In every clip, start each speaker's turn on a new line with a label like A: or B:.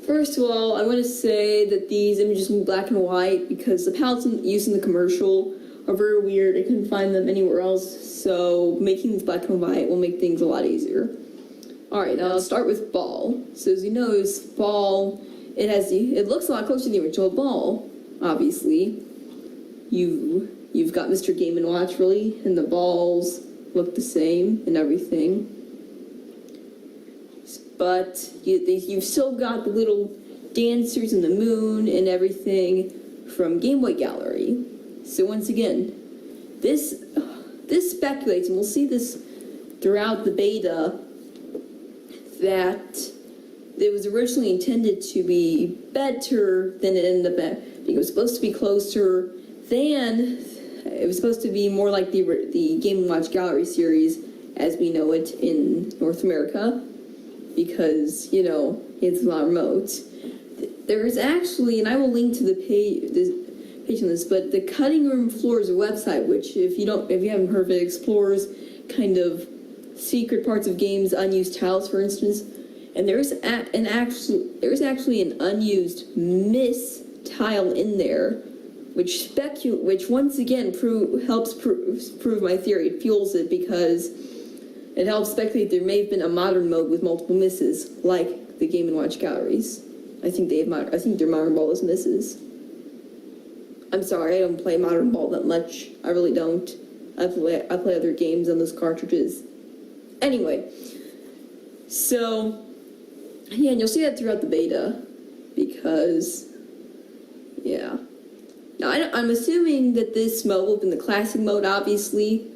A: First of all, I want to say that these images will be black and white because the palettes used in the commercial are very weird. I couldn't find them anywhere else, so making these black and white will make things a lot easier. Alright, now I'll start with Ball. So as you know, Ball, it looks a lot closer to the original Ball, obviously. You've got Mr. Game & Watch, really, and the balls look the same and everything. But you've still got the little dancers in the moon and everything from Game Boy Gallery. So once again, this speculates, and we'll see this throughout the beta, that it was originally intended to be better than it ended up being. It was supposed to be closer than, it was supposed to be more like the Game & Watch Gallery series as we know it in North America, because, you know, it's a lot remote. There is actually, and I will link to the page on this, but the Cutting Room Floors website, which if you haven't heard of it, explores kind of secret parts of games, unused tiles, for instance. And there's actually an unused miss tile in there, which once again helps prove my theory. It fuels it because it helps speculate there may have been a modern mode with multiple misses, like the Game & Watch galleries. I think their modern ball is misses. I'm sorry, I don't play modern ball that much. I really don't. I play other games on those cartridges. Anyway, so yeah, and you'll see that throughout the beta, because yeah. Now I'm assuming that this mode will be in the classic mode, obviously,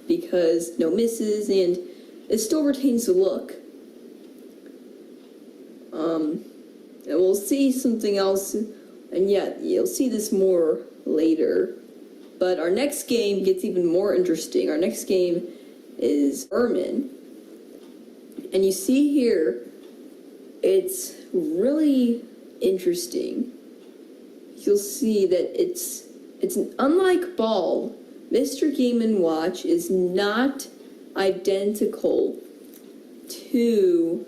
A: because no misses, and it still retains the look. And we'll see something else, and yet you'll see this more later. But our next game gets even more interesting. Our next game is Vermin. And you see here, it's really interesting. You'll see that it's unlike Ball. Mr. Game & Watch is not identical to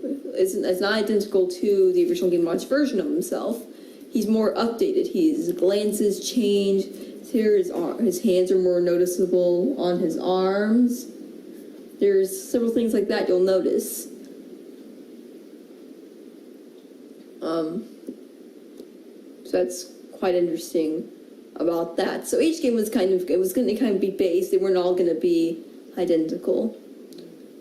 A: it's not identical to the original Game & Watch version of himself. He's more updated. His glances change. Here his hands are more noticeable on his arms. There's several things like that you'll notice. So that's quite interesting about that. So each game was going to kind of be based. They weren't all going to be identical.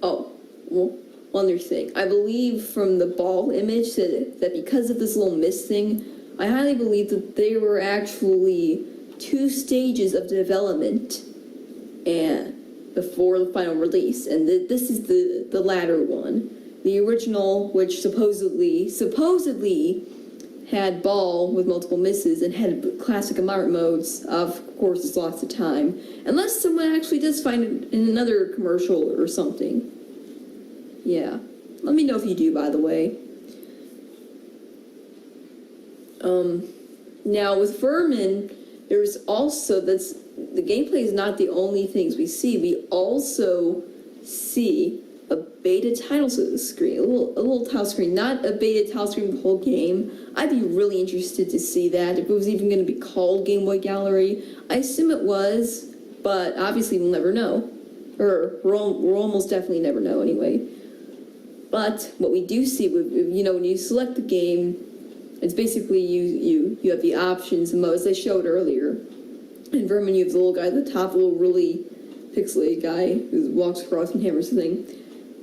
A: Oh, well, one other thing. I believe from the Ball image that because of this little miss thing, I highly believe that there were actually 2 stages of development and before the final release, and this is the latter one. The original, which supposedly had Ball with multiple misses and had classic and moderate modes, of course it's lots of time. Unless someone actually does find it in another commercial or something. Yeah. Let me know if you do, by the way. Now with Vermin, there's also, the gameplay is not the only things we see. We also see a beta title screen, a little title screen, not a beta title screen of the whole game. I'd be really interested to see that, if it was even going to be called Game Boy Gallery. I assume it was, but obviously we'll never know. Or we'll almost definitely never know anyway. But what we do see, you know, when you select the game, it's basically you have the options, the modes I showed earlier. In Vermin, you have the little guy at the top, the little really pixelated guy who walks across and hammers the thing.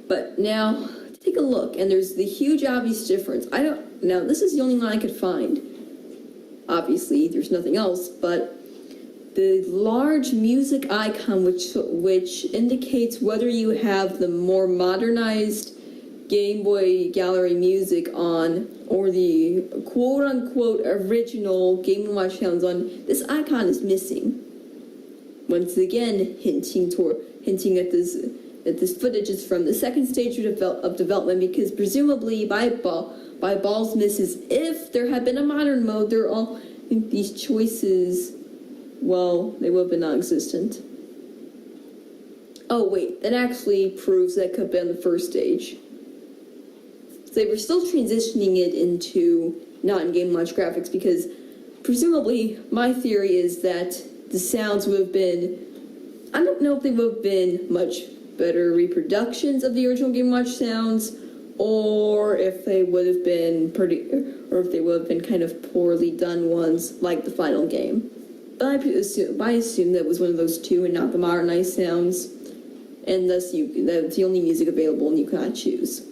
A: But now, take a look, and there's the huge obvious difference. Now this is the only one I could find. Obviously, there's nothing else, but the large music icon, which indicates whether you have the more modernized Game Boy Gallery music on, or the quote-unquote original Game & Watch sounds on, this icon is missing. Once again, hinting at this footage is from the second stage of development, because presumably by Ball's misses, if there had been a modern mode, these choices, well, they would have been non-existent. Oh wait, that actually proves that could have been the first stage. So they were still transitioning it into non-Game Watch graphics because presumably my theory is that the sounds would have been, I don't know if they would have been much better reproductions of the original Game Watch sounds, or if they would have been kind of poorly done ones like the final game. But I assume that was one of those two and not the modernized sounds, and thus that's the only music available and you cannot choose.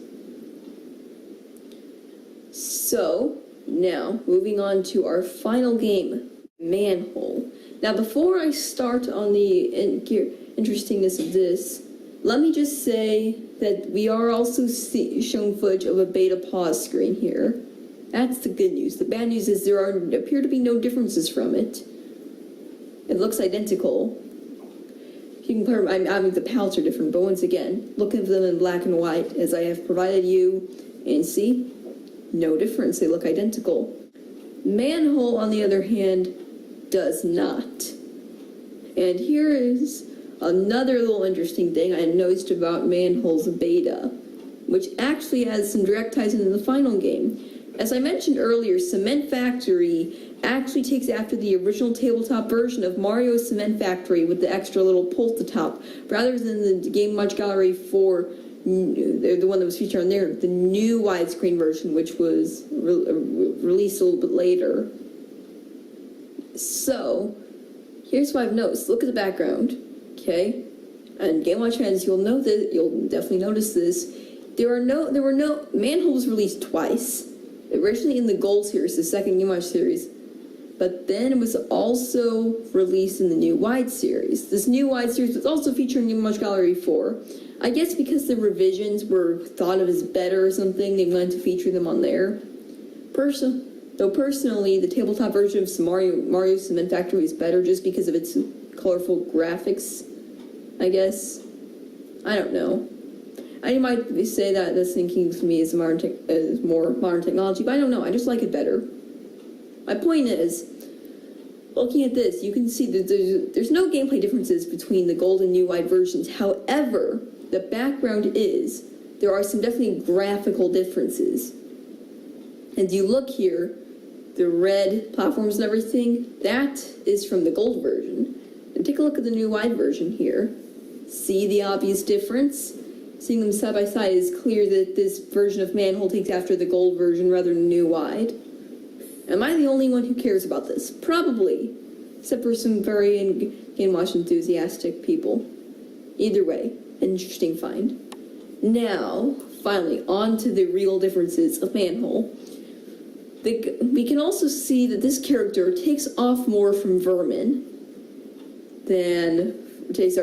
A: So, now, moving on to our final game, Manhole. Now, before I start on the interestingness of this, let me just say that we are also shown footage of a beta pause screen here. That's the good news. The bad news is there appear to be no differences from it. It looks identical. You can I mean, the palettes are different, but once again, look at them in black and white as I have provided you, and see, no difference. They look identical. Manhole, on the other hand, does not. And here is another little interesting thing I noticed about Manhole's beta, which actually has some direct ties into the final game. As I mentioned earlier, Cement Factory actually takes after the original tabletop version of Mario's Cement Factory with the extra little pull at the top, rather than the Game Watch Gallery 4, the one that was featured on there, the new widescreen version, which was released a little bit later. So, here's what I've noticed. Look at the background, okay? And Game Watch fans, you'll definitely notice this. Manhole was released twice. Originally in the Gold series, the second Game Watch series, but then it was also released in the new Wide series. This new Wide series was also featured in Game Watch Gallery 4. I guess because the revisions were thought of as better or something, they wanted to feature them on there. Personally, the tabletop version of Mario Cement Factory is better just because of its colorful graphics, I guess. I don't know. I might say that that's thinking to me as more modern technology, but I don't know. I just like it better. My point is, looking at this, you can see that there's no gameplay differences between the Gold and New Wide versions. However, the background is, there are some definitely graphical differences. And you look here, the red platforms and everything, that is from the Gold version. And take a look at the New Wide version here. See the obvious difference? Seeing them side by side is clear that this version of Manhole takes after the Gold version rather than New Wide. Am I the only one who cares about this? Probably. Except for some very Game Watch enthusiastic people. Either way, an interesting find. Now, finally, on to the real differences of Manhole. We can also see that this character takes off more from Vermin takes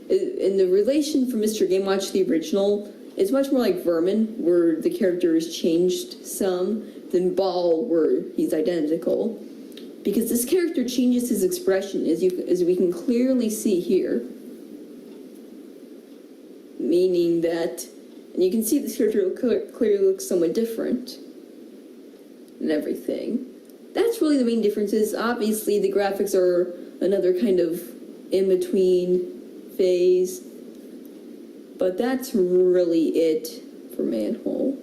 A: in the relation from Mr. Game Watch, the original, it's much more like Vermin, where the character is changed some, than Ball, where he's identical. Because this character changes his expression, as we can clearly see here. Meaning that, and you can see this character clearly looks somewhat different. And everything. That's really the main differences. Obviously, the graphics are another kind of in-between phase. But that's really it for Manhole.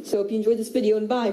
A: So, hope you enjoyed this video, and bye!